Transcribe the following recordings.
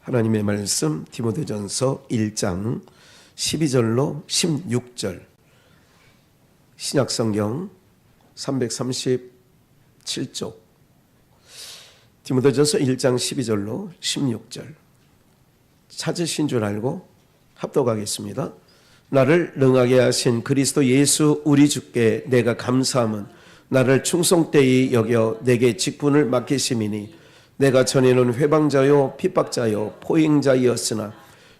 하나님의 말씀 디모데전서 1장 12절로 16절 신약성경 337쪽 디모데전서 1장 12절로 16절 찾으신 줄 알고 합독하겠습니다. 나를 능하게 하신 그리스도 예수 우리 주께 내가 감사함은 나를 충성되이 여겨 내게 직분을 맡기심이니 내가 전에는 회방자요 핍박자요 포행자이었으나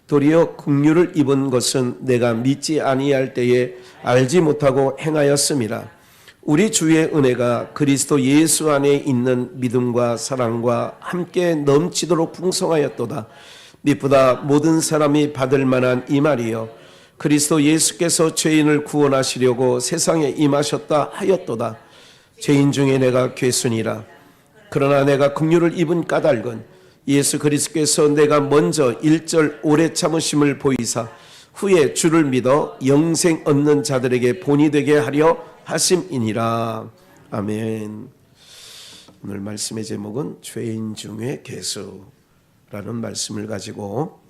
도리어 긍휼을 입은 것은 내가 믿지 아니할 때에 알지 못하고 행하였음이라. 우리 주의 은혜가 그리스도 예수 안에 있는 믿음과 사랑과 함께 넘치도록 풍성하였도다. 미쁘다 모든 사람이 받을 만한 이 말이여 그리스도 예수께서 죄인을 구원하시려고 세상에 임하셨다 하였도다. 죄인 중에 내가 괴순이라. 그러나 내가 긍휼을 입은 까닭은 예수 그리스도께서 내가 먼저 1절 오래 참으심을 보이사 후에 주를 믿어 영생 얻는 자들에게 본이 되게 하려 하심이니라. 아멘. 오늘 말씀의 제목은 죄인 중에 괴수라는 말씀을 가지고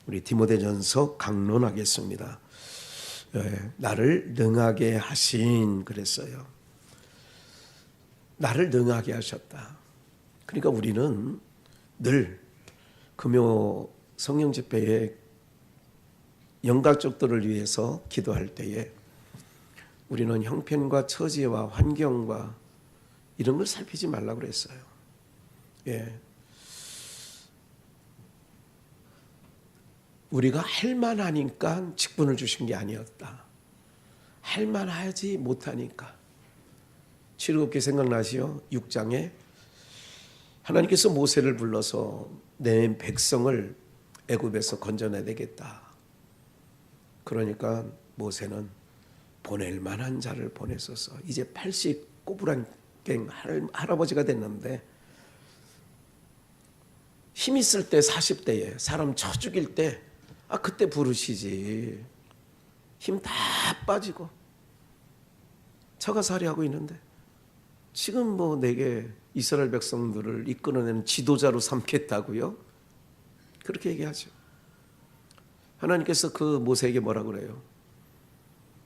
우리 디모데전서 강론하겠습니다. 나를 능하게 하신 그랬어요. 나를 능하게 하셨다. 그러니까 우리는 늘 금요 성령 집회에 영가족들을 위해서 기도할 때에 우리는 형편과 처지와 환경과 이런 걸 살피지 말라고 그랬어요. 우리가 할만하니까 직분을 주신 게 아니었다. 할만하지 못하니까. 출애굽기 생각나시요? 6장에 하나님께서 모세를 불러서 내 백성을 애굽에서 건져내야 되겠다. 그러니까 모세는 보낼 만한 자를 보냈었어. 이제 80 꼬부랑갱 할아버지가 됐는데 힘 있을 때 40대에 사람 쳐 죽일 때 그때 부르시지. 힘 다 빠지고 처가살이하고 있는데 지금 내게 이스라엘 백성들을 이끌어내는 지도자로 삼겠다고요? 그렇게 얘기하죠. 하나님께서 그 모세에게 뭐라 그래요?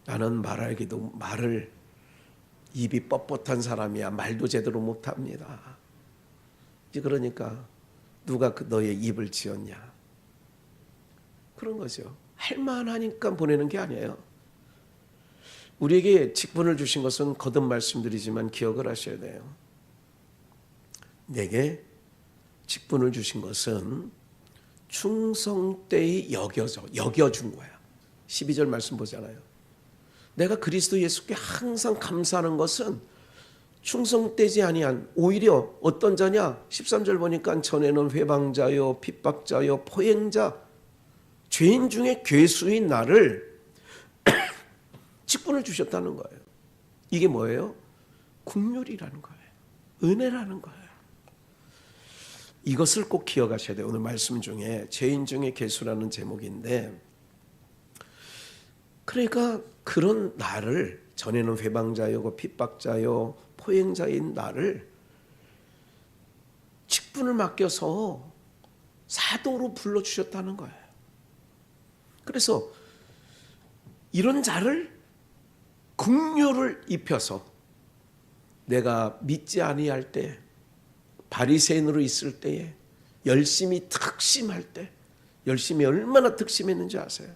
나는 말하기도 말을 입이 뻣뻣한 사람이야. 말도 제대로 못합니다. 그러니까 누가 너의 입을 지었냐? 그런 거죠. 할만하니까 보내는 게 아니에요. 우리에게 직분을 주신 것은 거듭 말씀드리지만 기억을 하셔야 돼요. 내게 직분을 주신 것은 충성되이 여겨준 거야. 12절 말씀 보잖아요. 내가 그리스도 예수께 항상 감사하는 것은 충성되지 아니한 오히려 어떤 자냐? 13절 보니까 전에는 회방자요 핍박자요 포행자 죄인 중에 괴수인 나를 직분을 주셨다는 거예요. 이게 뭐예요? 긍휼이라는 거예요. 은혜라는 거예요. 이것을 꼭 기억하셔야 돼요. 오늘 말씀 중에 죄인 중에 괴수라는 제목인데 그러니까 그런 나를 전에는 회방자요 핍박자요 포행자인 나를 직분을 맡겨서 사도로 불러주셨다는 거예요. 그래서 이런 자를 긍휼을 입혀서 내가 믿지 아니할 때 바리새인으로 있을 때에 열심히 특심할 때 열심히 얼마나 특심했는지 아세요?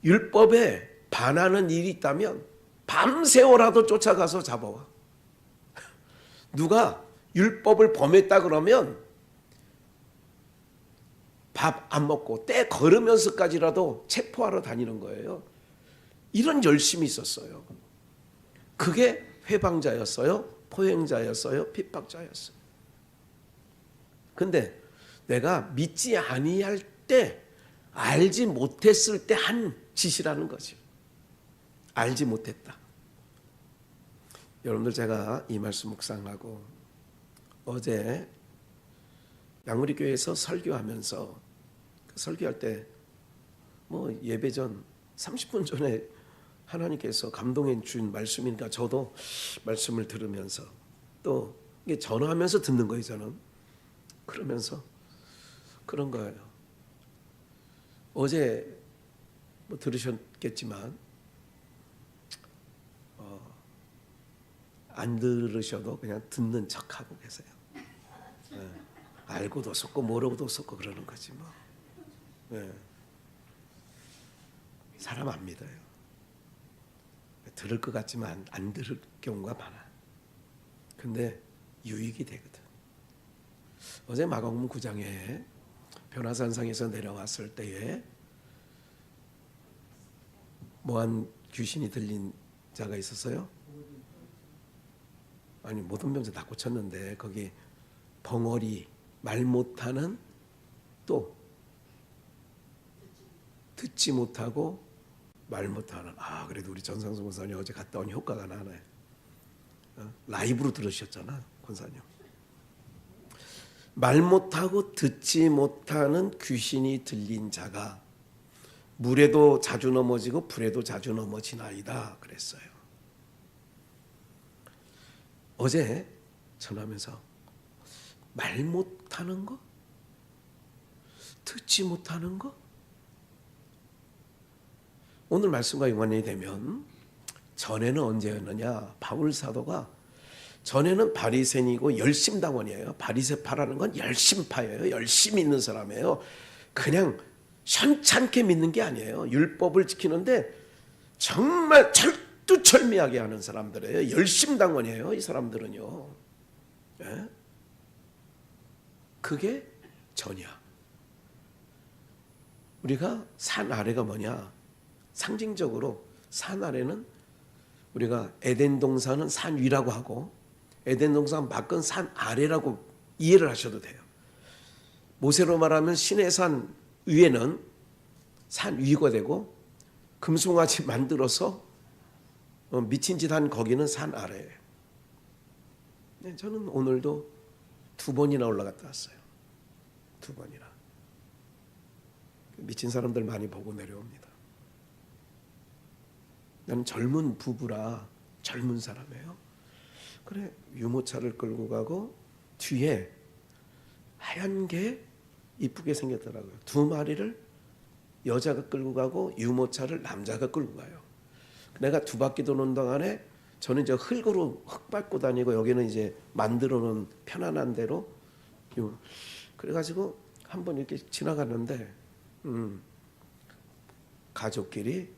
율법에 반하는 일이 있다면 밤새워라도 쫓아가서 잡아와. 누가 율법을 범했다 그러면 밥 안 먹고 때 걸으면서까지라도 체포하러 다니는 거예요. 이런 열심이 있었어요. 그게 회방자였어요? 포행자였어요? 핍박자였어요? 근데 내가 믿지 아니할 때 알지 못했을 때 한 짓이라는 거죠. 알지 못했다. 여러분들 제가 이 말씀 묵상하고 어제 양우리교회에서 설교하면서 설교할 때 예배 전 30분 전에 하나님께서 감동해 주신 말씀이니까 저도 말씀을 들으면서 또 이게 전화하면서 듣는 거예요. 저는 그러면서 그런 거예요. 어제 뭐 들으셨겠지만 안 들으셔도 그냥 듣는 척하고 계세요. 알고도 속고 모르고도 속고 그러는 거지 뭐. 사람 안 믿어요. 들을 것 같지만 안 들을 경우가 많아. 근데 유익이 되거든. 어제 마가복음 9장에 변화산상에서 내려왔을 때에 뭐한 귀신이 들린 자가 있었어요? 아니 모든 병자 다 고쳤는데 거기 벙어리, 말 못하는, 또 듣지 못하고 말 못하는. 그래도 우리 전상수 권사님 어제 갔다 온 효과가 나네. 라이브로 들으셨잖아 권사님. 말 못하고 듣지 못하는 귀신이 들린 자가 물에도 자주 넘어지고 불에도 자주 넘어지나이다 그랬어요. 어제 전하면서 말 못하는 거, 듣지 못하는 거, 오늘 말씀과 연관이 되면 전에는 언제였느냐? 바울 사도가 전에는 바리새인이고 열심당원이에요. 바리새파라는 건 열심파예요. 열심히 있는 사람이에요. 그냥 현찮게 믿는 게 아니에요. 율법을 지키는데 정말 철두철미하게 하는 사람들이에요. 열심당원이에요. 이 사람들은요. 예? 그게 전이야. 우리가 산 아래가 뭐냐? 상징적으로 산 아래는 우리가 에덴 동산은 산 위라고 하고 에덴 동산 밖은 산 아래라고 이해를 하셔도 돼요. 모세로 말하면 시내산 위에는 산 위가 되고 금송아지 만들어서 미친 짓 한 거기는 산 아래예요. 네, 저는 오늘도 2번이나 올라갔다 왔어요. 2번이나. 미친 사람들 많이 보고 내려옵니다. 나는 젊은 부부라 젊은 사람이에요. 그래 유모차를 끌고 가고 뒤에 하얀 게 이쁘게 생겼더라고요. 2마리를 여자가 끌고 가고 유모차를 남자가 끌고 가요. 내가 2바퀴 도는 동안에 저는 이제 흙으로 흙 밟고 다니고 여기는 이제 만들어 놓은 편안한 대로 그래가지고 한번 이렇게 지나갔는데 가족끼리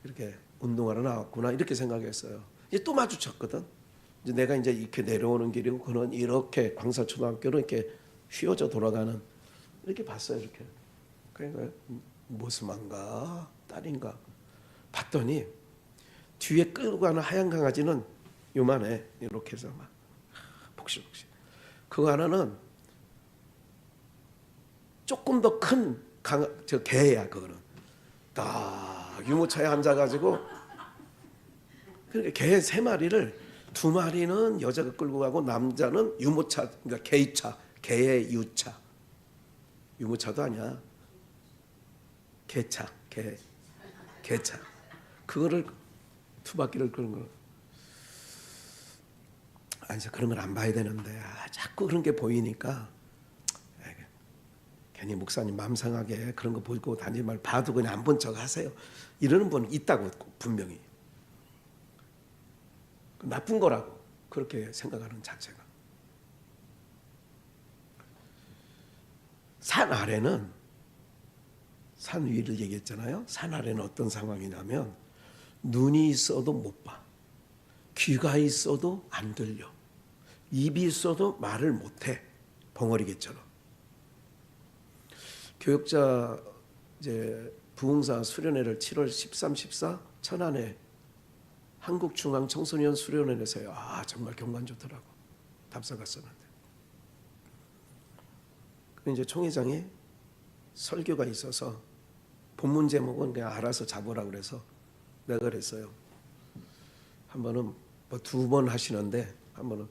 이렇게 운동하러 나왔구나 이렇게 생각했어요. 이제 또 마주쳤거든. 이제 내가 이제 이렇게 내려오는 길이고 그는 이렇게 광사초등학교로 이렇게 휘어져 돌아가는 이렇게 봤어요. 이렇게. 그러니까 무슨 안가 딸인가 봤더니 뒤에 끌고 가는 하얀 강아지는 요만해. 이렇게 해서 막 복실복실. 그거 하나는 조금 더 큰 저 개야. 그거는 딱 유모차에 앉아가지고 그러니까 개 3마리를 2마리는 여자가 끌고 가고 남자는 유모차, 그러니까 개차, 개의 유차. 유모차도 아니야. 개차, 개차. 그거를 2바퀴를 끄는 거. 아니, 그런 걸 안 봐야 되는데 자꾸 그런 게 보이니까 괜히 목사님 마음 상하게 그런 거 보고 다니지 말고 봐도 그냥 안 본 척 하세요. 이러는 분 있다고 분명히. 나쁜 거라고 그렇게 생각하는 자체가. 산 아래는 산 위를 얘기했잖아요. 산 아래는 어떤 상황이냐면 눈이 있어도 못 봐. 귀가 있어도 안 들려. 입이 있어도 말을 못해. 벙어리개처럼. 교역자 이제 부흥사 수련회를 7월 13, 14 천안에 한국중앙청소년 수련회에서요. 정말 경관 좋더라고. 답사 갔었는데. 이제 총회장이 설교가 있어서 본문 제목은 그냥 알아서 잡으라고 그래서 내가 그랬어요. 한 번은 뭐 2번 하시는데 한 번은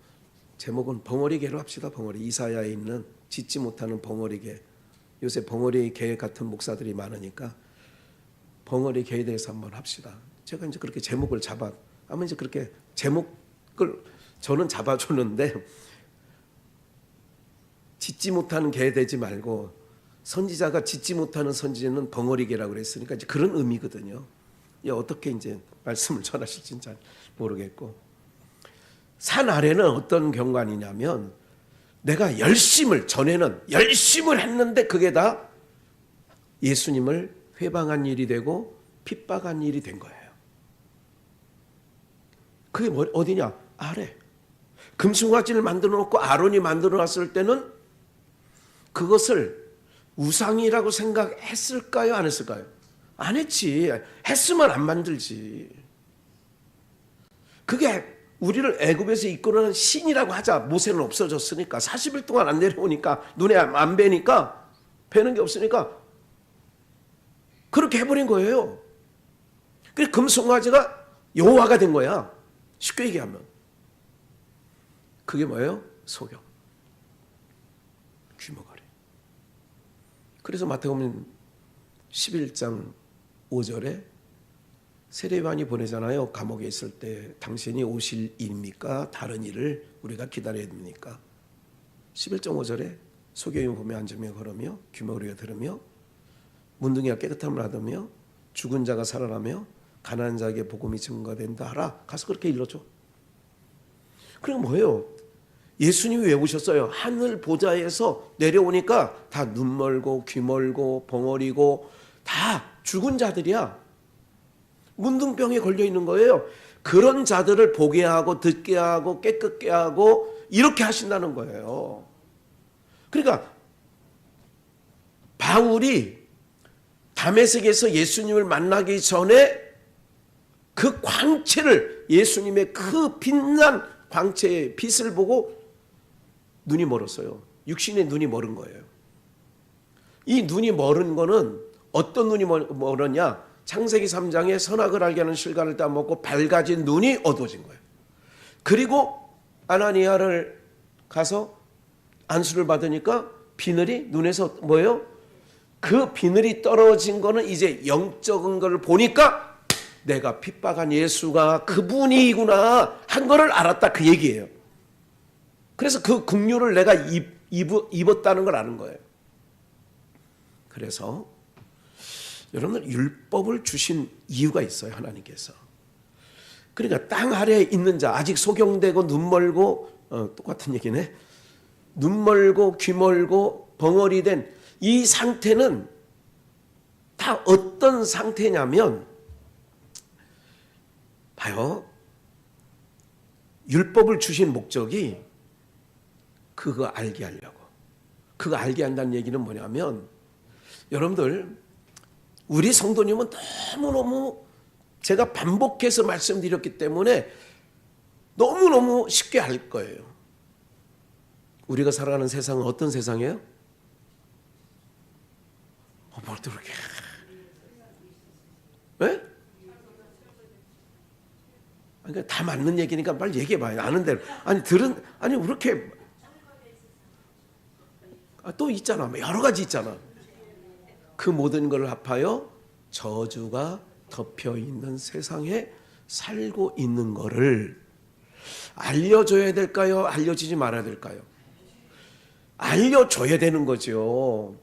제목은 벙어리개로 합시다. 벙어리. 이사야에 있는 짖지 못하는 벙어리개. 요새 벙어리개 같은 목사들이 많으니까 벙어리개에 대해서 한번 합시다. 제가 이제 그렇게 제목을 아마 이제 그렇게 제목을 저는 잡아주는데 짖지 못하는 개 되지 말고 선지자가 짓지 못하는 선지자는 벙어리개라고 그랬으니까 이제 그런 의미거든요. 어떻게 이제 말씀을 전하실지는 잘 모르겠고, 산 아래는 어떤 경관이냐면 내가 전에는 열심을 했는데 그게 다 예수님을 회방한 일이 되고 핍박한 일이 된 거예요. 그게 어디냐? 아래. 금송아지를 만들어 놓고 아론이 만들어 놨을 때는 그것을 우상이라고 생각했을까요? 안 했을까요? 안 했지. 했으면 안 만들지. 그게 우리를 애굽에서 이끌어낸 신이라고 하자. 모세는 없어졌으니까 40일 동안 안 내려오니까 눈에 안 뵈니까 뵈는 게 없으니까 그렇게 해버린 거예요. 그래서 금송아지가 여호와가 된 거야. 쉽게 얘기하면 그게 뭐예요? 소경, 귀머거리. 그래서 마태복음 11장 5절에 세례요한이 보내잖아요. 감옥에 있을 때 당신이 오실 일입니까? 다른 일을 우리가 기다려야 됩니까? 11장 5절에 소경이 봄에 앉으며 걸으며 귀머거리가 들으며 문둥이가 깨끗함을 하다며 죽은 자가 살아나며 가난한 자에게 복음이 증거된다 하라. 가서 그렇게 일러줘. 그럼 뭐예요? 예수님이 왜 오셨어요? 하늘 보좌에서 내려오니까 다 눈 멀고 귀 멀고 벙어리고 다 죽은 자들이야. 문둥병에 걸려 있는 거예요. 그런 자들을 보게 하고 듣게 하고 깨끗게 하고 이렇게 하신다는 거예요. 그러니까 바울이 다메섹에서 예수님을 만나기 전에 그 광채를, 예수님의 그 빛난 광채의 빛을 보고 눈이 멀었어요. 육신의 눈이 멀은 거예요. 이 눈이 멀은 거는 어떤 눈이 멀었냐? 창세기 3장에 선악을 알게 하는 실과를 따먹고 밝아진 눈이 어두워진 거예요. 그리고 아나니아를 가서 안수를 받으니까 비늘이 눈에서 뭐예요? 그 비늘이 떨어진 거는 이제 영적인 걸 보니까 내가 핍박한 예수가 그분이구나 한 거를 알았다, 그 얘기예요. 그래서 그 긍휼을 내가 입었다는 걸 아는 거예요. 그래서 여러분들 율법을 주신 이유가 있어요, 하나님께서. 그러니까 땅 아래에 있는 자, 아직 소경되고 눈 멀고 똑같은 얘기네. 눈 멀고 귀 멀고 벙어리 된 이 상태는 다 어떤 상태냐면, 봐요. 율법을 주신 목적이 그거 알게 하려고. 그거 알게 한다는 얘기는 뭐냐면, 여러분들 우리 성도님은 너무너무 제가 반복해서 말씀드렸기 때문에 너무너무 쉽게 알 거예요. 우리가 살아가는 세상은 어떤 세상이에요? 뭘 또 그렇게? 네? 그러니까 다 맞는 얘기니까 빨리 얘기해봐요. 아는 대로. 아니 왜 이렇게 또 있잖아. 여러 가지 있잖아. 그 모든 걸 합하여 저주가 덮여 있는 세상에 살고 있는 거를 알려줘야 될까요? 알려주지 말아야 될까요? 알려줘야 되는 거죠.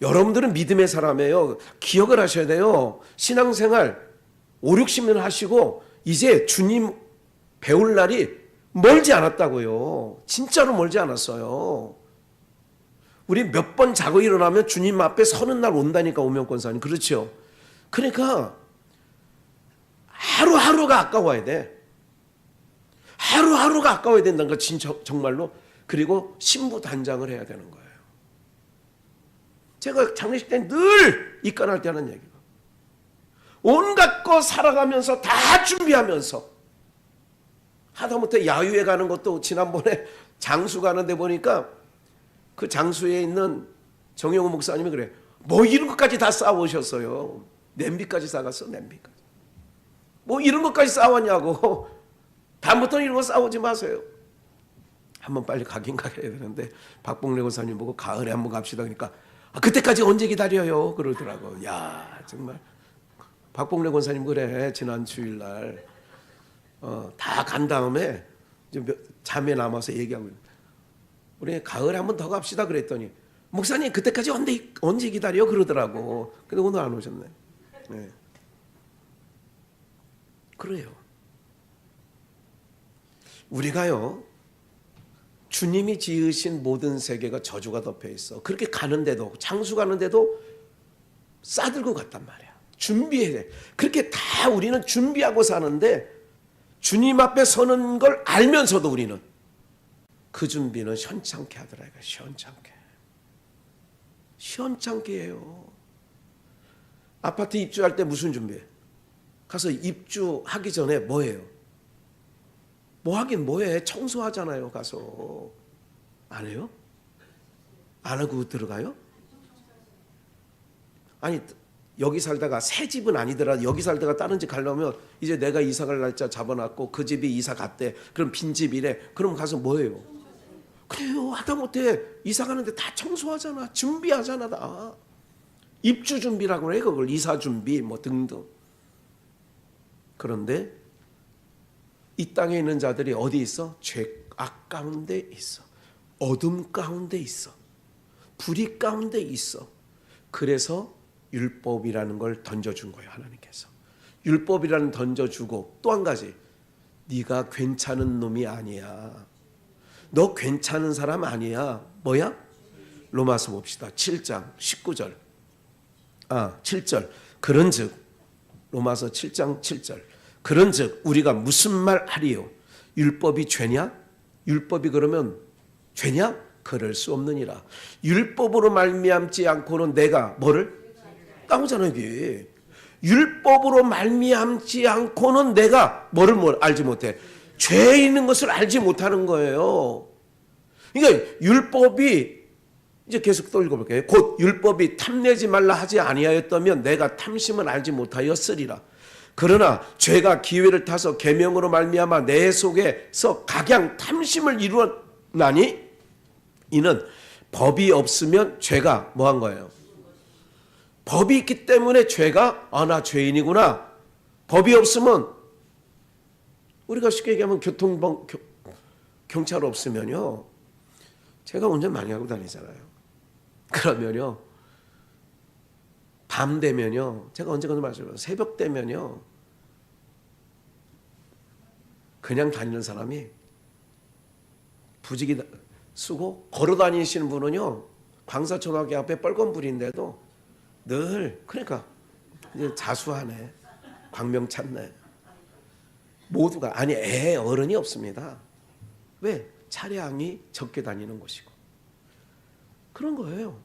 여러분들은 믿음의 사람이에요. 기억을 하셔야 돼요. 신앙생활 5, 60년 하시고 이제 주님 배울 날이 멀지 않았다고요. 진짜로 멀지 않았어요. 우리 몇 번 자고 일어나면 주님 앞에 서는 날 온다니까, 오명권사님. 그렇죠? 그러니까 하루하루가 아까워야 돼. 하루하루가 아까워야 된다는 거, 진짜 정말로. 그리고 신부단장을 해야 되는 거예요. 제가 장례식 때 늘 입관할 때 하는 얘기가, 온갖 거 살아가면서 다 준비하면서, 하다못해 야유회 가는 것도 지난번에 장수 가는데 보니까 그 장수에 있는 정영호 목사님이 그래, 뭐 이런 것까지 다 싸우셨어요. 냄비까지 싸갔어. 냄비까지. 뭐 이런 것까지 싸웠냐고. 다음부터는 이런 거 싸우지 마세요. 한번 빨리 가긴 가야 되는데 박봉래 권사님 보고 가을에 한번 갑시다 그러니까, 그때까지 언제 기다려요? 그러더라고. 야, 정말 박봉래 권사님 그래, 지난 주일날 다 간 다음에 잠에 남아서 얘기하고, 우리 가을에 한번 더 갑시다 그랬더니, 목사님 그때까지 언제 기다려 그러더라고. 근데 오늘 안 오셨네. 네. 그래요. 우리가요, 주님이 지으신 모든 세계가 저주가 덮여 있어. 그렇게 가는데도, 장수 가는데도 싸들고 갔단 말이야. 준비해야 돼. 그렇게 다 우리는 준비하고 사는데 주님 앞에 서는 걸 알면서도 우리는 그 준비는 현찮게 하더라. 현찮게 해요. 아파트 입주할 때 무슨 준비해? 가서 입주하기 전에 뭐 해요? 뭐 하긴 뭐해? 청소하잖아요. 가서. 안 해요? 안 하고 들어가요? 아니, 여기 살다가 새 집은 아니더라도 여기 살다가 다른 집 가려면 이제 내가 이사 갈 날짜 잡아놨고 그 집이 이사 갔대. 그럼 빈집이래. 그럼 가서 뭐 해요? 그래요. 하다못해 이사 가는데 다 청소하잖아. 준비하잖아. 다. 입주 준비라고 해. 그걸 이사 준비 뭐 등등. 그런데 이 땅에 있는 자들이 어디 있어? 죄악 가운데 있어. 어둠 가운데 있어. 불의 가운데 있어. 그래서 율법이라는 걸 던져준 거예요. 하나님께서. 율법이라는 던져주고 또 한 가지. 네가 괜찮은 놈이 아니야. 너 괜찮은 사람 아니야. 뭐야? 로마서 봅시다. 7장 19절. 7절. 그런즉 로마서 7장 7절. 그런즉 우리가 무슨 말 하리요? 율법이 죄냐? 율법이 그러면 죄냐? 그럴 수 없느니라. 율법으로 말미암지 않고는 내가 뭐를? 까오잖아요. 이게. 율법으로 말미암지 않고는 내가 뭐를 알지 못해? 죄에 있는 것을 알지 못하는 거예요. 그러니까 율법이 이제 계속 또 읽어볼게요. 곧 율법이 탐내지 말라 하지 아니하였다면 내가 탐심을 알지 못하였으리라. 그러나 죄가 기회를 타서 계명으로 말미암아 내 속에서 각양 탐심을 이루었나니 이는 법이 없으면 죄가 뭐한 거예요? 법이 있기 때문에 죄가 나 죄인이구나. 법이 없으면 우리가 쉽게 얘기하면 경찰 없으면요. 제가 운전 많이 하고 다니잖아요. 그러면요. 밤 되면요. 제가 언제까지 말씀드려요. 새벽 되면요. 그냥 다니는 사람이 부지기 쓰고 걸어 다니시는 분은요. 광사초등학교 앞에 빨간 불인데도 늘 그러니까 이제 자수하네. 광명 찾네. 모두가 어른이 없습니다. 왜? 차량이 적게 다니는 곳이고 그런 거예요.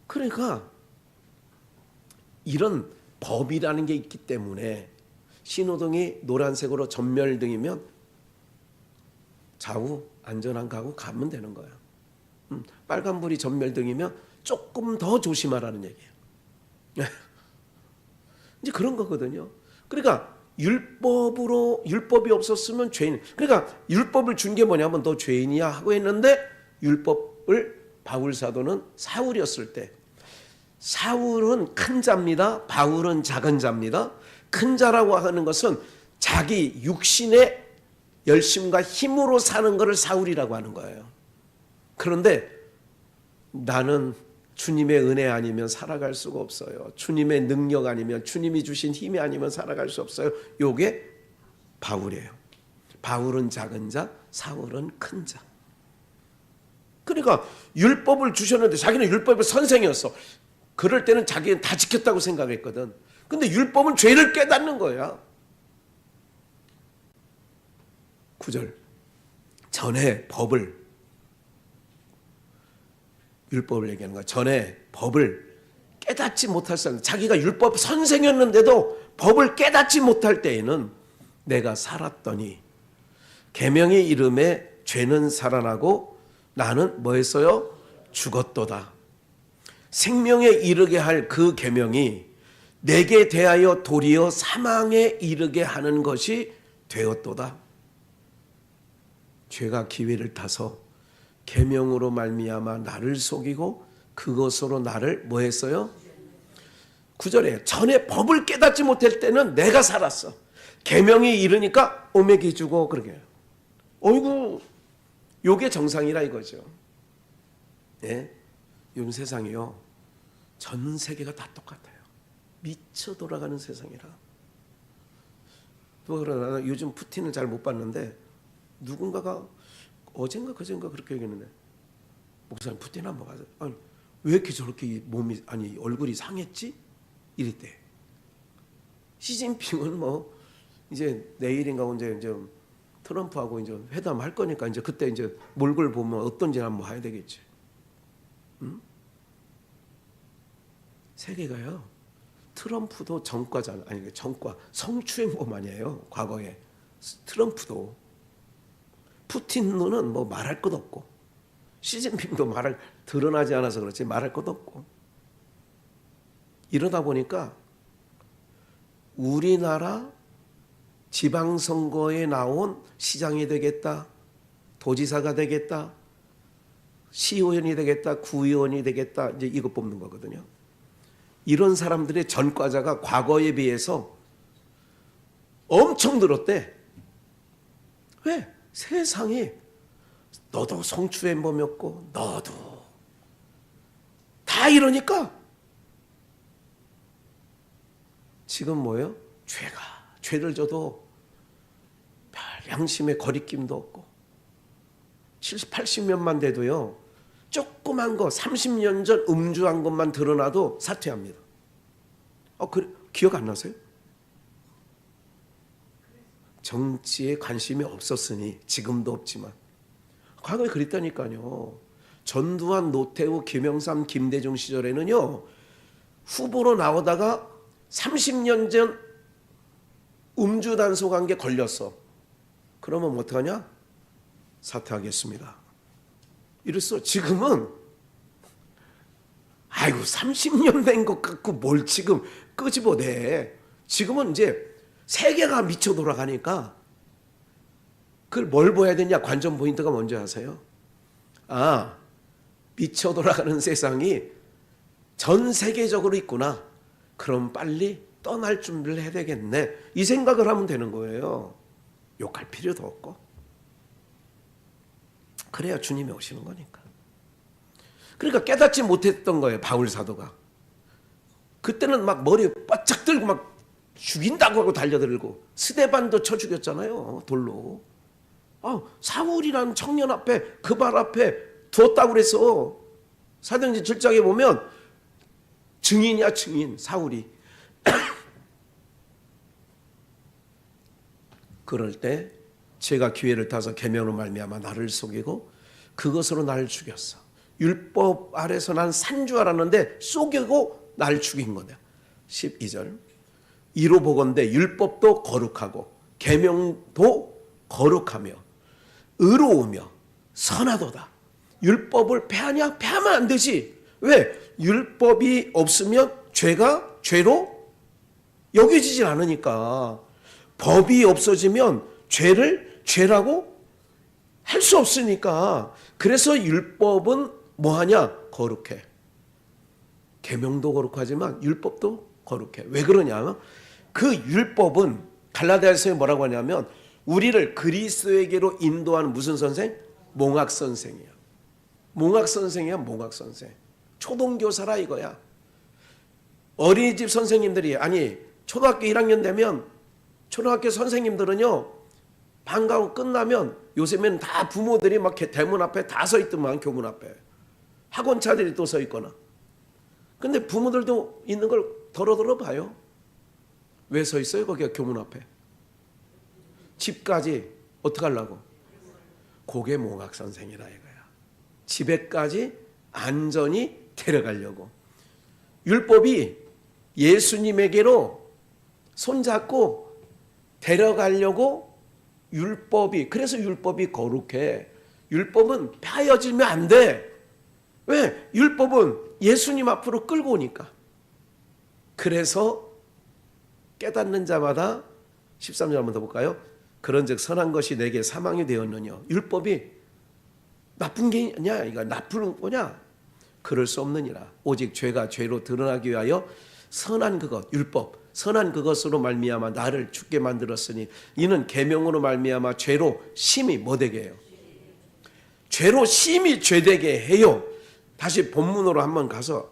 그러니까 이런 법이라는 게 있기 때문에 신호등이 노란색으로 전멸등이면 좌우 안전한 가고 가면 되는 거예요. 빨간불이 전멸등이면 조금 더 조심하라는 얘기예요. 이제 그런 거거든요. 그러니까 율법이 없었으면 죄인. 그러니까 율법을 준 게 뭐냐면 너 죄인이야 하고 했는데 율법을 바울 사도는 사울이었을 때 사울은 큰 자입니다. 바울은 작은 자입니다. 큰 자라고 하는 것은 자기 육신의 열심과 힘으로 사는 것을 사울이라고 하는 거예요. 그런데 나는 주님의 은혜 아니면 살아갈 수가 없어요. 주님의 능력 아니면 주님이 주신 힘이 아니면 살아갈 수 없어요. 요게 바울이에요. 바울은 작은 자, 사울은 큰 자. 그러니까 율법을 주셨는데 자기는 율법의 선생이었어. 그럴 때는 자기는 다 지켰다고 생각했거든. 근데 율법은 죄를 깨닫는 거야. 9절. 전에 율법을 얘기하는 거야. 전에 법을 깨닫지 못할 사람, 자기가 율법 선생이었는데도 법을 깨닫지 못할 때에는 내가 살았더니 계명의 이름에 죄는 살아나고 나는 뭐 했어요? 죽었도다. 생명에 이르게 할 그 계명이 내게 대하여 도리어 사망에 이르게 하는 것이 되었도다. 죄가 기회를 타서 계명으로 말미암아 나를 속이고 그것으로 나를 뭐 했어요? 9절에 전에 법을 깨닫지 못할 때는 내가 살았어. 계명이 이르니까 오매기 주고 그러게. 어이구 요게 정상이라 이거죠. 예? 요즘 세상이요, 전 세계가 다 똑같아요. 미쳐 돌아가는 세상이라. 또 그러나 요즘 푸틴을 잘 못 봤는데 누군가가 어젠가 그젠가 그렇게 얘기했는데, 목사님 푸틴 한번 가서, 아니 왜 이렇게 저렇게 몸이, 아니 얼굴이 상했지? 이랬대. 시진핑은 뭐 이제 내일인가 이제 트럼프하고 이제 회담할 거니까 이제 그때 이제 몰골 보면 어떤지 한번 봐야 되겠지. 응? 세계가요, 트럼프도 전과잖아. 아니 전과, 성추행범 아니에요. 과거에 트럼프도. 푸틴은 뭐 말할 것 없고, 시진핑도 드러나지 않아서 그렇지 말할 것 없고. 이러다 보니까 우리나라 지방선거에 나온 시장이 되겠다, 도지사가 되겠다, 시의원이 되겠다, 구의원이 되겠다, 이제 이거 뽑는 거거든요. 이런 사람들의 전과자가 과거에 비해서 엄청 늘었대. 왜? 세상이 너도 성추행범이었고 너도 다 이러니까 지금 뭐예요? 죄를 져도 별 양심의 거리낌도 없고, 70, 80년만 돼도요, 조그만 거 30년 전 음주한 것만 드러나도 사퇴합니다. 기억 안 나세요? 정치에 관심이 없었으니, 지금도 없지만 과거에 그랬다니까요. 전두환, 노태우, 김영삼, 김대중 시절에는요, 후보로 나오다가 30년 전 음주 단속한 게 걸렸어. 그러면 뭐 어떡하냐? 사퇴하겠습니다. 이랬어. 지금은 아이고 30년 된 것 갖고 뭘 지금 끄집어내. 지금은 이제 세계가 미쳐 돌아가니까 그걸 뭘 봐야 되냐? 관전 포인트가 뭔지 아세요? 아, 미쳐 돌아가는 세상이 전 세계적으로 있구나. 그럼 빨리 떠날 준비를 해야 되겠네. 이 생각을 하면 되는 거예요. 욕할 필요도 없고. 그래야 주님이 오시는 거니까. 그러니까 깨닫지 못했던 거예요, 바울 사도가. 그때는 막 머리 바짝 들고 막 죽인다고 하고 달려들고, 스데반도 쳐 죽였잖아요, 돌로. 사울이라는 청년 앞에, 그 발 앞에 두었다고 그랬어. 사도행전 7장에 보면 증인이야, 증인, 사울이. 그럴 때 제가 기회를 타서 계명으로 말미암아 나를 속이고 그것으로 나를 죽였어. 율법 아래서 난 산 줄 알았는데 속이고 나를 죽인 거다. 12절. 이로 보건대 율법도 거룩하고 계명도 거룩하며 의로우며 선하도다. 율법을 폐하냐? 폐하면 안 되지. 왜? 율법이 없으면 죄가 죄로 여겨지질 않으니까. 법이 없어지면 죄를 죄라고 할 수 없으니까. 그래서 율법은 뭐하냐? 거룩해. 계명도 거룩하지만 율법도 거룩해. 왜 그러냐면 그 율법은 갈라디아서에 뭐라고 하냐면 우리를 그리스도에게로 인도하는 무슨 선생? 몽학 선생이야. 몽학 선생이야, 몽학 선생. 초등교사라 이거야. 어린이집 선생님들이, 아니 초등학교 1학년 되면 초등학교 선생님들은요, 방과후 끝나면 요즘에는 다 부모들이 막 대문 앞에 다 서 있더만, 교문 앞에. 학원차들이 또 서 있거나. 근데 부모들도 있는 걸 덜어덜어 봐요. 왜 서 있어요? 거기가 교문 앞에. 집까지 어떻게 하려고? 그게 몽학 선생이라 이거야. 집에까지 안전히 데려가려고. 율법이 예수님에게로 손잡고 데려가려고 율법이, 그래서 율법이 거룩해. 율법은 폐하여지면 안 돼. 왜? 율법은 예수님 앞으로 끌고 오니까. 그래서 깨닫는 자마다 13절 한번 더 볼까요? 그런즉 선한 것이 내게 사망이 되었느냐. 율법이 나쁜 게 있냐? 이거 나쁜 거냐? 그럴 수 없느니라. 오직 죄가 죄로 드러나기 위하여 선한 그것, 율법, 선한 그것으로 말미암아 나를 죽게 만들었으니 이는 계명으로 말미암아 죄로 심히 뭐되게 해요? 죄로 심히 죄되게 해요. 다시 본문으로 한번 가서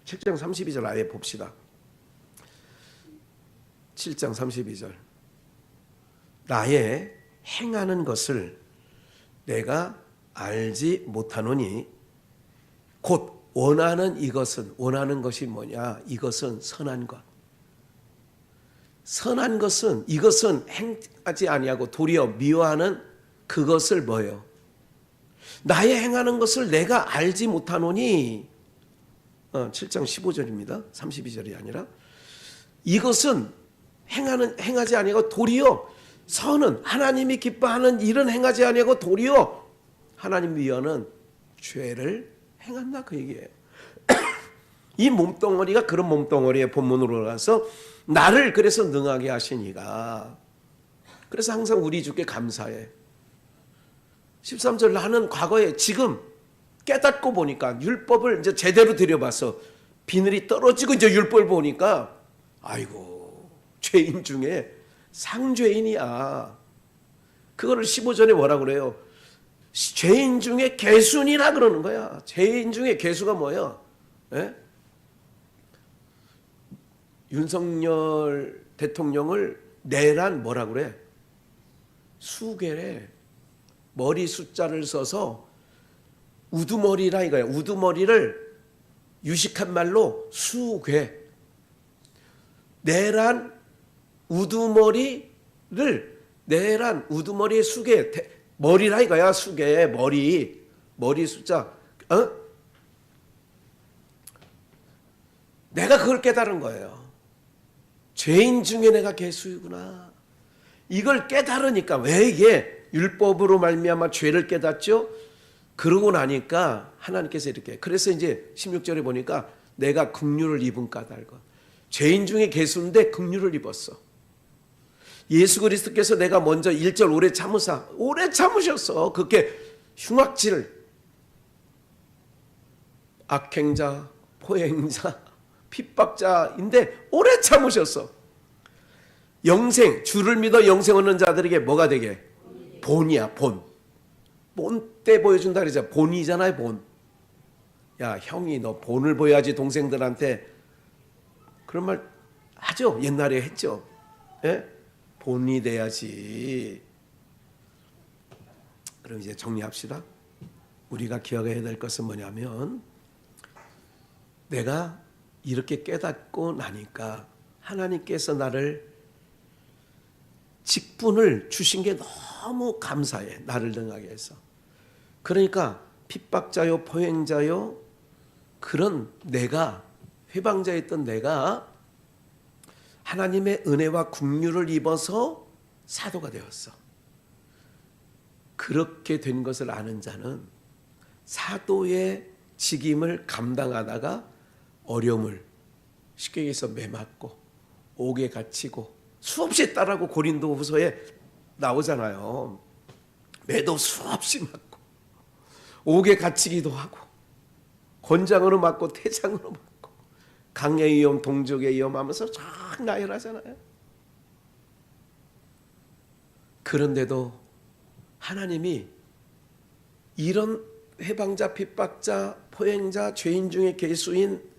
7장 32절 아예 봅시다. 7장 32절. 나의 행하는 것을 내가 알지 못하노니 곧 원하는 이것은, 원하는 것이 뭐냐? 이것은 선한 것. 선한 것은, 이것은 행하지 아니하고 도리어 미워하는 그것을 뭐예요? 나의 행하는 것을 내가 알지 못하노니 7장 15절입니다. 32절이 아니라 이것은 행하지 아니하고 도리어 선은 하나님이 기뻐하는 일은 행하지 아니하고 도리어 하나님 위하는 죄를 행한다 그 얘기예요. 이 몸뚱어리가 그런 몸뚱어리의 본문으로 가서 나를 그래서 능하게 하시니가. 그래서 항상 우리 주께 감사해. 13절 나는 과거에 지금 깨닫고 보니까 율법을 이제 제대로 들여봐서 비늘이 떨어지고 이제 율법을 보니까 아이고 죄인 중에 상죄인이야. 그거를 15절에 뭐라 그래요? 죄인 중에 개순이라 그러는 거야. 죄인 중에 개수가 뭐야? 예? 윤석열 대통령을 내란 뭐라 그래? 수괴래. 머리 숫자를 써서 우두머리라 이거야. 우두머리를 유식한 말로 수괴. 내란 우두머리의 수괴. 머리라 이거야. 수괴. 머리 숫자. 내가 그걸 깨달은 거예요. 죄인 중에 내가 개수이구나. 이걸 깨달으니까 왜 이게 율법으로 말미암아 죄를 깨닫죠? 그러고 나니까 하나님께서 이렇게, 그래서 이제 16절에 보니까 내가 긍휼을 입은 까닭은, 죄인 중에 개수인데 긍휼을 입었어. 예수 그리스도께서 내가 먼저 1절 오래 참으셨어. 그렇게 흉악질, 악행자, 포행자, 핍박자인데 오래 참으셨어. 영생, 주를 믿어 영생 얻는 자들에게 뭐가 되게? 본이야, 본. 본 때 보여준다 그러잖아. 본이잖아요, 본. 야, 형이 너 본을 보여야지 동생들한테. 그런 말 하죠. 옛날에 했죠. 예? 본이 돼야지. 그럼 이제 정리합시다. 우리가 기억해야 될 것은 뭐냐면, 내가 이렇게 깨닫고 나니까 하나님께서 나를 직분을 주신 게 너무 감사해. 나를 능하게 해서. 그러니까 핍박자요, 포행자요, 그런 내가, 회방자였던 내가 하나님의 은혜와 긍휼을 입어서 사도가 되었어. 그렇게 된 것을 아는 자는 사도의 직임을 감당하다가 어려움을, 쉽게 얘기해서 매맞고 옥에 갇히고, 수없이 따라고 고린도후서에 나오잖아요. 매도 수없이 맞고 옥에 갇히기도 하고 권장으로 맞고 태장으로 맞고 강의 위험, 동족의 위험하면서 쫙 나열하잖아요. 그런데도 하나님이 이런 회방자, 핍박자, 포행자, 죄인 중에 개수인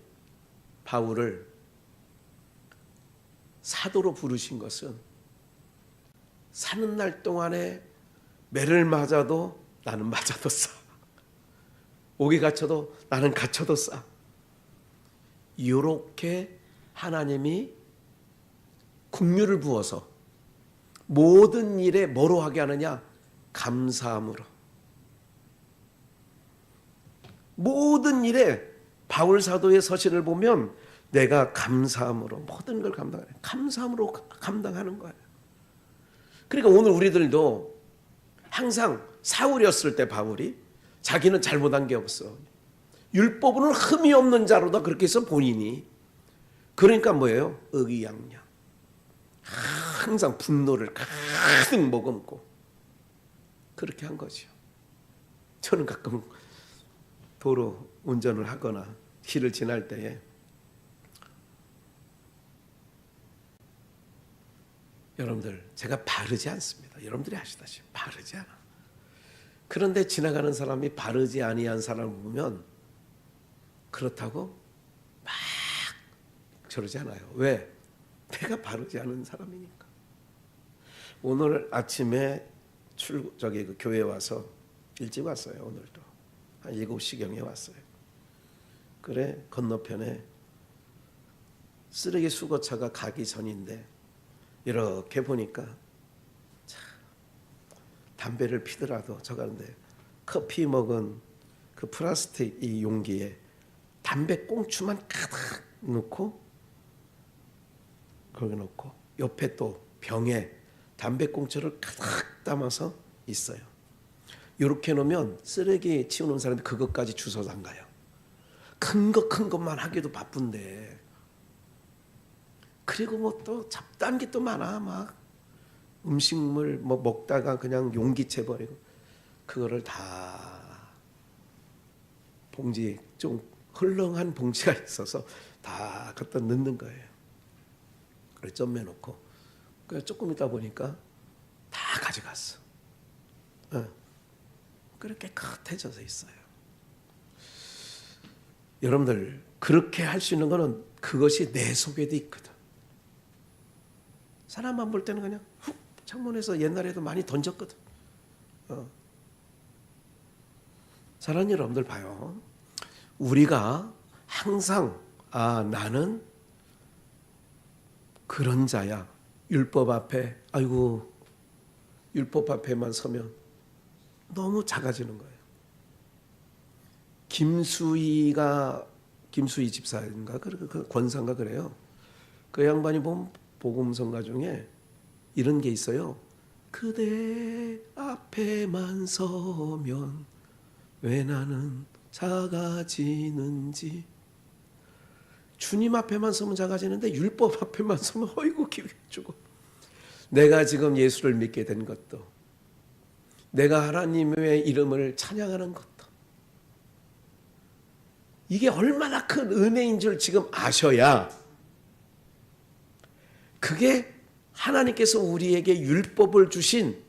바울을 사도로 부르신 것은 사는 날 동안에 매를 맞아도 나는 맞아도 싸. 옥에 갇혀도 나는 갇혀도 싸. 이렇게 하나님이 긍휼을 부어서 모든 일에 뭐로 하게 하느냐? 감사함으로. 모든 일에 바울 사도의 서신을 보면 내가 감사함으로 모든 걸 감사함으로 감당하는 거예요. 그러니까 오늘 우리들도 항상 사울이었을 때 바울이 자기는 잘못한 게 없어. 율법으로는 흠이 없는 자로다 그렇게 해서 본인이. 그러니까 뭐예요? 의기양양. 항상 분노를 가득 머금고 그렇게 한 거죠. 저는 가끔 도로 운전을 하거나 길을 지날 때에 여러분들, 제가 바르지 않습니다. 여러분들이 아시다시피 바르지 않아. 그런데 지나가는 사람이 바르지 아니한 사람을 보면 그렇다고 막 저러지 않아요. 왜? 내가 바르지 않은 사람이니까. 오늘 아침에 그 교회 와서 일찍 왔어요. 오늘도 한 7시경에 왔어요. 그래 건너편에 쓰레기 수거차가 가기 전인데 이렇게 보니까 참, 담배를 피더라도 저가는데 커피 먹은 그 플라스틱 이 용기에 담배 꽁초만 가득 넣고 거기 놓고 옆에 또 병에 담배 꽁초를 가득 담아서 있어요. 이렇게 놓으면 쓰레기 치우는 사람이 그것까지 주워서 안 가요. 큰 것만 하기도 바쁜데. 그리고 뭐 또 잡다한 게 또 많아. 막 음식물 뭐 먹다가 그냥 용기채 버리고 그거를 다 봉지 좀 헐렁한 봉지가 있어서 다 갖다 넣는 거예요. 그래 점매 놓고 그래 조금 있다 보니까 다 가져갔어. 그렇게 깨끗해져서 있어요. 여러분들 그렇게 할 수 있는 거는 그것이 내 속에도 있거든. 사람만 볼 때는 그냥 훅 창문에서 옛날에도 많이 던졌거든. 사랑하는 여러분들 봐요. 우리가 항상 나는 그런 자야. 율법 앞에 아이고 율법 앞에만 서면 너무 작아지는 거예요. 김수희 집사인가 그 권사인가 그래요. 그 양반이 본 복음성가 중에 이런 게 있어요. 그대 앞에만 서면 왜 나는 작아지는지. 주님 앞에만 서면 작아지는데 율법 앞에만 서면 어이구 기죽어. 내가 지금 예수를 믿게 된 것도, 내가 하나님의 이름을 찬양하는 것도, 이게 얼마나 큰 은혜인 줄 지금 아셔야 그게 하나님께서 우리에게 율법을 주신,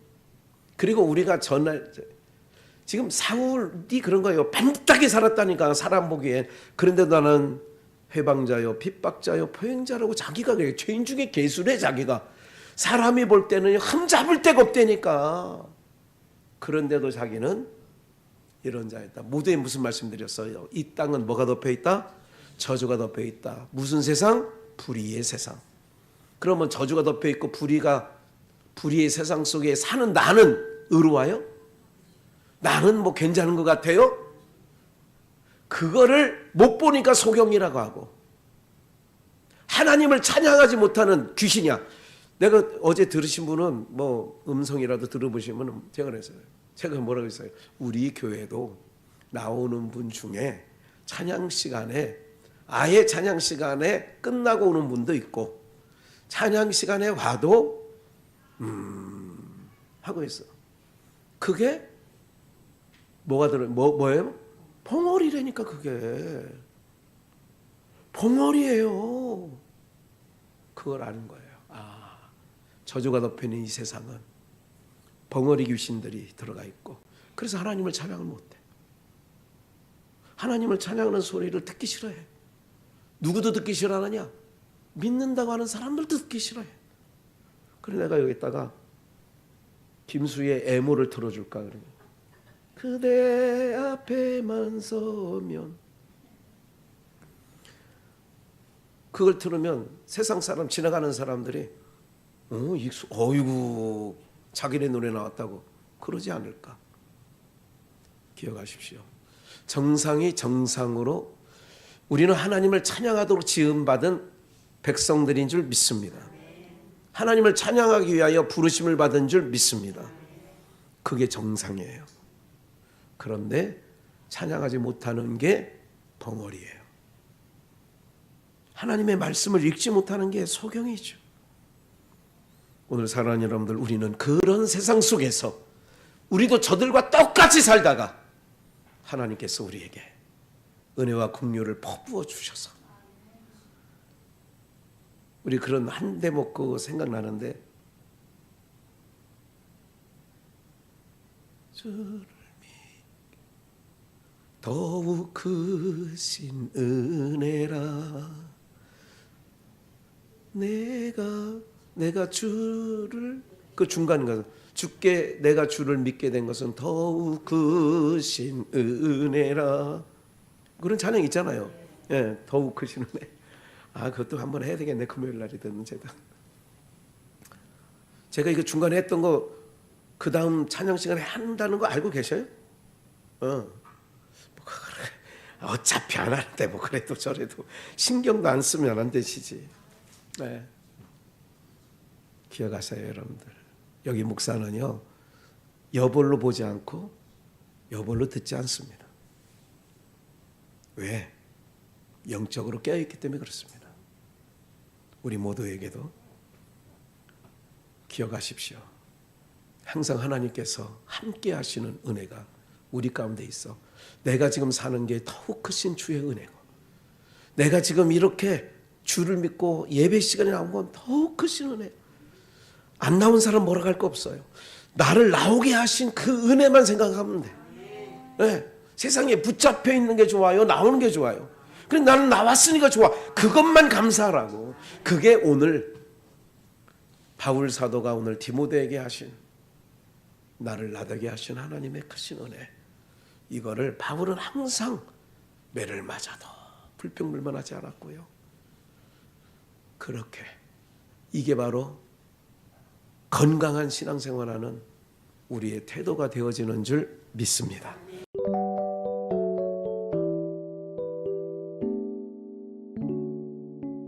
그리고 우리가 지금 사울이 그런 거예요. 반듯하게 살았다니까 사람 보기엔. 그런데 나는 회방자요 핍박자요 포행자라고 자기가 그래. 죄인 중에 괴수래 자기가. 사람이 볼 때는 흠잡을 데가 없다니까. 그런데도 자기는 이런 자였다. 모두에 무슨 말씀드렸어요? 이 땅은 뭐가 덮여있다? 저주가 덮여있다. 무슨 세상? 불의의 세상. 그러면 저주가 덮여있고 불의의 세상 속에 사는 나는 의로워요? 나는 뭐 괜찮은 것 같아요? 그거를 못 보니까 소경이라고 하고, 하나님을 찬양하지 못하는 귀신이야. 내가 어제 들으신 분은 뭐 음성이라도 들어보시면 제가 그랬어요. 제가 뭐라고 했어요? 우리 교회도 나오는 분 중에 찬양 시간에 아예 찬양 시간에 끝나고 오는 분도 있고, 찬양 시간에 와도 하고 있어. 그게 뭐가 들어? 뭐예요? 봉어리라니까. 그게 봉어리예요. 그걸 아는 거예요. 저주가 덮여있는 이 세상은 벙어리 귀신들이 들어가 있고, 그래서 하나님을 찬양을 못해. 하나님을 찬양하는 소리를 듣기 싫어해. 누구도 듣기 싫어하느냐? 믿는다고 하는 사람들도 듣기 싫어해. 그래 내가 여기다가 김수의 애모를 틀어줄까 그러면, 그대 앞에만 서면, 그걸 들으면 세상 사람 지나가는 사람들이 어이구 자기네 노래 나왔다고 그러지 않을까. 기억하십시오. 정상이 정상으로 우리는 하나님을 찬양하도록 지음받은 백성들인 줄 믿습니다. 하나님을 찬양하기 위하여 부르심을 받은 줄 믿습니다. 그게 정상이에요. 그런데 찬양하지 못하는 게 벙어리예요. 하나님의 말씀을 읽지 못하는 게 소경이죠. 오늘 사랑하는 여러분들, 우리는 그런 세상 속에서 우리도 저들과 똑같이 살다가 하나님께서 우리에게 은혜와 긍휼을 퍼부어 주셔서, 우리 그런 한 대목 그 생각나는데, 주를 더욱 크신 은혜라. 내가 주를, 그 중간 가서 주께 내가 주를 믿게 된 것은 더욱 크신 은혜라. 그런 찬양 있잖아요. 예, 더욱 크신 은혜. 그것도 한번 해야 되겠네. 금요일 날이 듣는 제가. 제가 이거 중간에 했던 거 그 다음 찬양 시간에 한다는 거 알고 계셔요? 어차피 안 하는데 뭐 그래도 저래도 신경도 안 쓰면 안 되시지. 네. 기억하세요, 여러분들. 여기 목사는요, 여벌로 보지 않고 여벌로 듣지 않습니다. 왜? 영적으로 깨어있기 때문에 그렇습니다. 우리 모두에게도 기억하십시오. 항상 하나님께서 함께 하시는 은혜가 우리 가운데 있어. 내가 지금 사는 게 더욱 크신 주의 은혜고, 내가 지금 이렇게 주를 믿고 예배 시간에 나온 건 더욱 크신 은혜. 안 나온 사람 뭐라 할 거 없어요. 나를 나오게 하신 그 은혜만 생각하면 돼. 네. 세상에 붙잡혀 있는 게 좋아요? 나오는 게 좋아요? 그래, 나는 나왔으니까 좋아. 그것만 감사하라고. 그게 오늘 바울 사도가 오늘 디모데에게 하신, 나를 나되게 하신 하나님의 크신 은혜. 이거를 바울은 항상 매를 맞아도 불평불만하지 않았고요. 그렇게 이게 바로 건강한 신앙생활하는 우리의 태도가 되어지는 줄 믿습니다.